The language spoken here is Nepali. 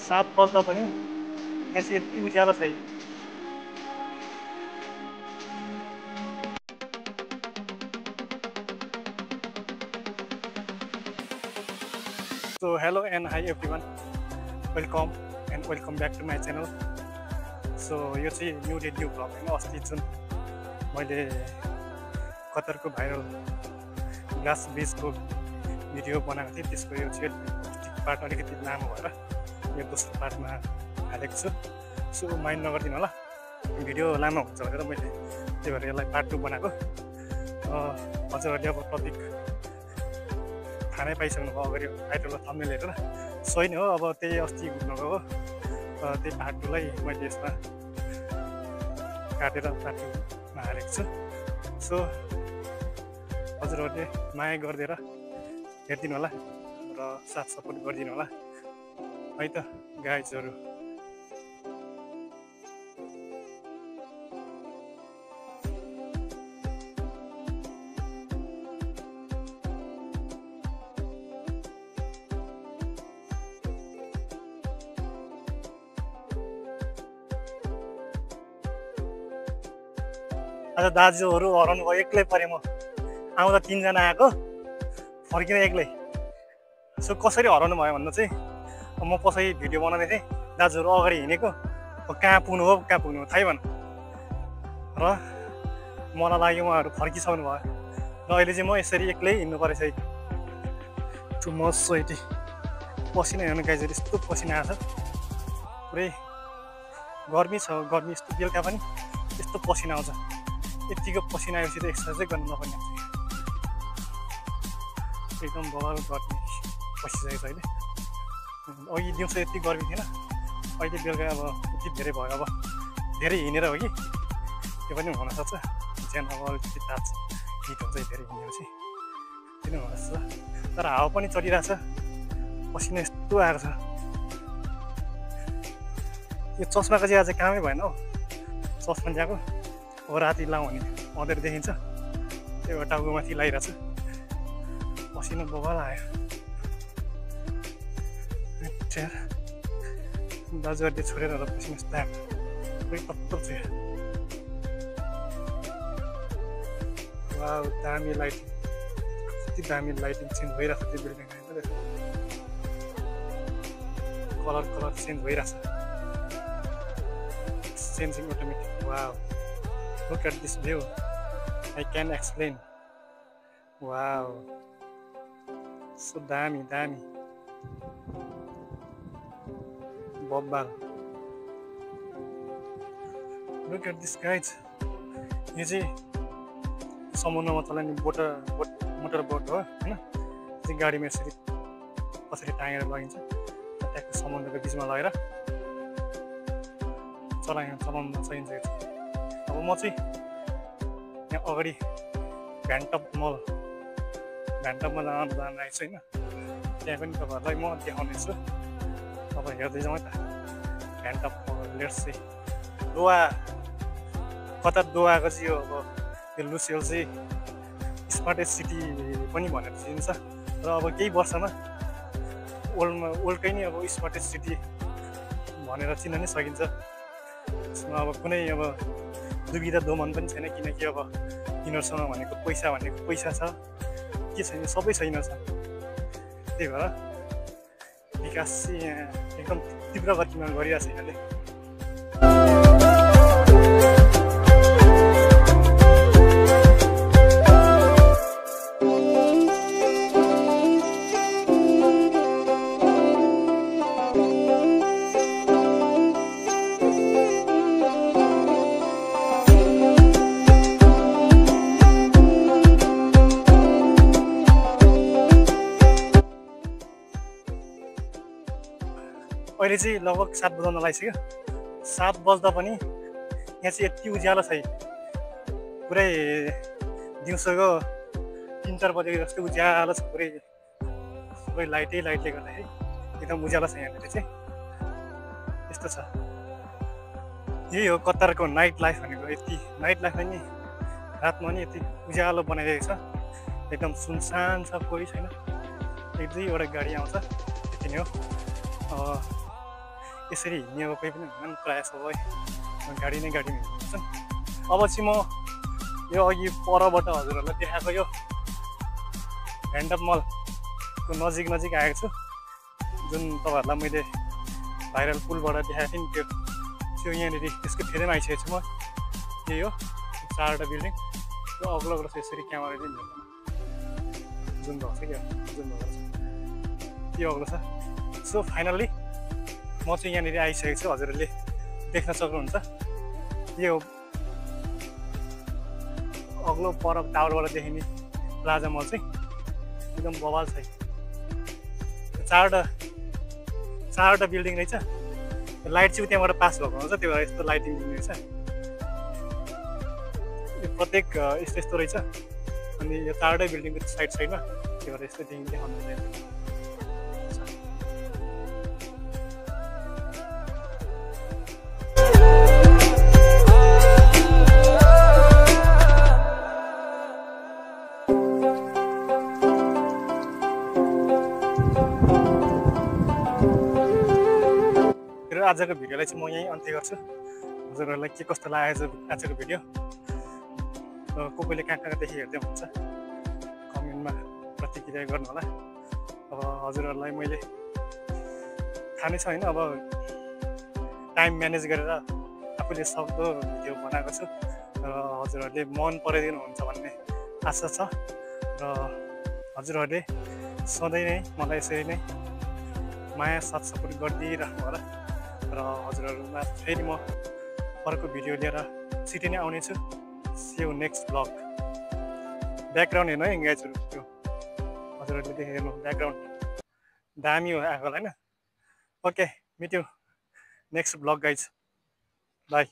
7 बज्दा पनि यहाँ चाहिँ यति उज्यालो छ। So hello and hi everyone, welcome back to my channel. So यो चाहिँ न्यू रेडियो भ्लग हैन, अस्ति जुन मैले कतारको भाइरल ग्लास ब्रिजको भिडियो बनाएको थिएँ त्यसको यो चाहिँ पार्ट अलिकति लामो भएर यो दोस्रो पार्टमा हालेको छु। सो माइन्ड नगरिदिनु होला, भिडियो लामो हुन्छ भनेर मैले त्यही भएर यसलाई पार्ट 2 बनाएको। हजुरहरूले अब टपिक थाहा नै पाइसक्नुभयो अगाडि टाइटल र थम्बनेल हेरेर। सही नै हो, अब त्यही अस्ति घुम्न गएको त्यही पार्ट 2 लाई मैले यसमा काटेर पार्ट 2 मा हालेको छु। सो हजुरहरूले माया गरिदिएर हेरिदिनु होला र साथ सपोर्ट गरिदिनु होला है त गाइजहरू। आज दाजुहरू हराउनु भयो, एक्लै परेँ म। आउँदा 3 जना आएको, फर्किन एक्लै। सो कसरी हराउनु भयो भन्दा चाहिँ म कसै भिडियो बनाउँदै थिएँ, दाजुहरू अगाडि हिँडेको, कहाँ पुग्नु हो थाहै भएन र मलाई लाग्यो उहाँहरू फर्किसक्नु भयो र अहिले चाहिँ म यसरी एक्लै हिँड्नु परेछ। टु मच स्वेटी, पसिना हेर्नु गाइजहरू, यस्तो पसिना आएको छ, पुरै गर्मी छ। गर्मी यस्तो बेलुका पनि यस्तो पसिना आउँछ। यतिको पसिना आएपछि त एक्सर्साइजै गर्नु नपर्ने हुन्छ। एकदम बवाल गर्मी पसिसकेको छ अहिले। अघि दिउँसो यति गर्मी थिएन, अहिले बेलुका अब यति धेरै भयो। अब धेरै हिँडेर हो कि त्यो पनि हुनसक्छ, ज्यान अब अलिकति ताज हिट हुन्छ धेरै हिँडेपछि, किन हुनसक्छ। तर हावा पनि चलिरहेछ, पसिना यस्तो आएको छ। यो चस्माको चाहिँ आज कामै भएन हौ, चस्मा ल्याएको अब राति लाउँ भने अँधेर देखिन्छ, त्यो टाउकोमाथि लगाइरहेको छु। पसिना बबाल आयो। दाजुहरूले छोडेर होला पसिना यस्तो आएको, पुरै तत्तप छ। वाउ, दामी लाइटिङ, कति दामी लाइटिङ चेन्ज भइरहेछ त्यो बिल्डिङ। कलर चेन्ज भइरहेछ, changing automatic. Wow, look at this view, I can explain. Wow, so दामी बब्बाल। look at this guys, यो चाहिँ समुद्रमा चलाउने मोटर बोट हो हैन। चाहिँ गाडीमा यसरी कसरी टाँगेर लगिन्छ, ट्याक्क समुद्रको बिचमा लगेर चलाउन सकिन्छ। अब म चाहिँ यहाँ अगाडि भ्यानटपमा जान आएको छु होइन, त्यहाँ पनि तपाईँहरूलाई म देखाउनेछु। तपाईँ हेर्दै जाउँ है त। भ्यानटप लेट्स चाहिँ दोहा, कतार दोहाको चाहिँ यो अब यो लुसियल चाहिँ स्मार्टेस्ट सिटी पनि भनेर चिनिन्छ र अब केही वर्षमा वर्ल्डकै नै अब स्मार्टेस्ट सिटी भनेर चिन्न नै सकिन्छ। यसमा अब कुनै अब दुविधा दोमन पनि छैन, किनकि अब यिनीहरूसँग भनेको पैसा छ, के छैन, सबै छैन छ। त्यही भएर विकास चाहिँ यहाँ एकदम तीव्र गतिमा गरिरहेको छ यिनीहरूले। अहिले चाहिँ लगभग 7 बज्न लागिसक्यो। 7 बज्दा पनि यहाँ चाहिँ यति उज्यालो छ, पुरै दिउँसोको 3-4 बजेको जस्तो उज्यालो छ। पुरै लाइटले गर्दाखेरि एकदम उज्यालो छ यहाँनिर चाहिँ। यस्तो छ, यही हो कतारको नाइट लाइफ भनेको। यति नाइट लाइफमा नि रातमा नि यति उज्यालो बनाइदिएको छ, एकदम सुनसान छ, कोही छैन, 1-2वटा गाडी आउँछ, त्यति नै हो। यसरी हिँडेको कोही पनि हुँदैन प्रायः सबै गाडी नै गाडी हिँड्छन्। अब चाहिँ म यो अघि परबाट हजुरहरूलाई देखाएको यो भ्यान्टप मलको नजिक आएको छु, जुन तपाईँहरूलाई मैले भाइरल पुलबाट देखाएको थिएँ नि त्यो यहाँनिर त्यसको फेदैमा आइसकेको छु म। यही हो 4वटा बिल्डिङ, यो अग्लो अग्लो छ, यसरी क्यामेरा चाहिँ जुन भएको छ क्या, जुन भएको छ यो अग्लो छ। सो फाइनल्ली म चाहिँ यहाँनिर आइसकेको छु, हजुरहरूले देख्न सक्नुहुन्छ। यो अग्लो पर टावरबाट देखिने प्लाजा मल चाहिँ एकदम बवाल छ। 4वटा बिल्डिङ रहेछ, लाइट चाहिँ त्यहाँबाट पास भएको हुन्छ, त्यो भएर यस्तो लाइटिङ दिने रहेछ। यो प्रत्येक यस्तो रहेछ, अनि यो 4वटै बिल्डिङको साइडमा त्यो भएर यस्तो देखाउनु हुँदैन। आजको भिडियोलाई चाहिँ म यहीँ अन्त्य गर्छु। हजुरहरूलाई के कस्तो लाग्यो आजको भिडियो, कोहीले कहाँदेखि हेर्दै हुन्छ कमेन्टमा प्रतिक्रिया गर्नु होला। अब हजुरहरूलाई मैले थाहा नै छ होइन, अब टाइम म्यानेज गरेर आफूले सक्दो भिडियो बनाएको छु र हजुरहरूले मन पराइदिनुहुन्छ भन्ने आशा छ। र हजुरहरूले सधैँ नै मलाई यसरी नै माया साथ सपोर्ट गरिदिइराख्नु होला। र हजुरहरूमा फेरि म अर्को भिडियो लिएर छिटै नै आउनेछु। See you next vlog. Background हेर्नु है गाइजहरू, त्यो हजुरहरूले देखेर्नु ब्याकग्राउन्ड दामी हो आएको होइन। Okay, meet you next vlog guys, by.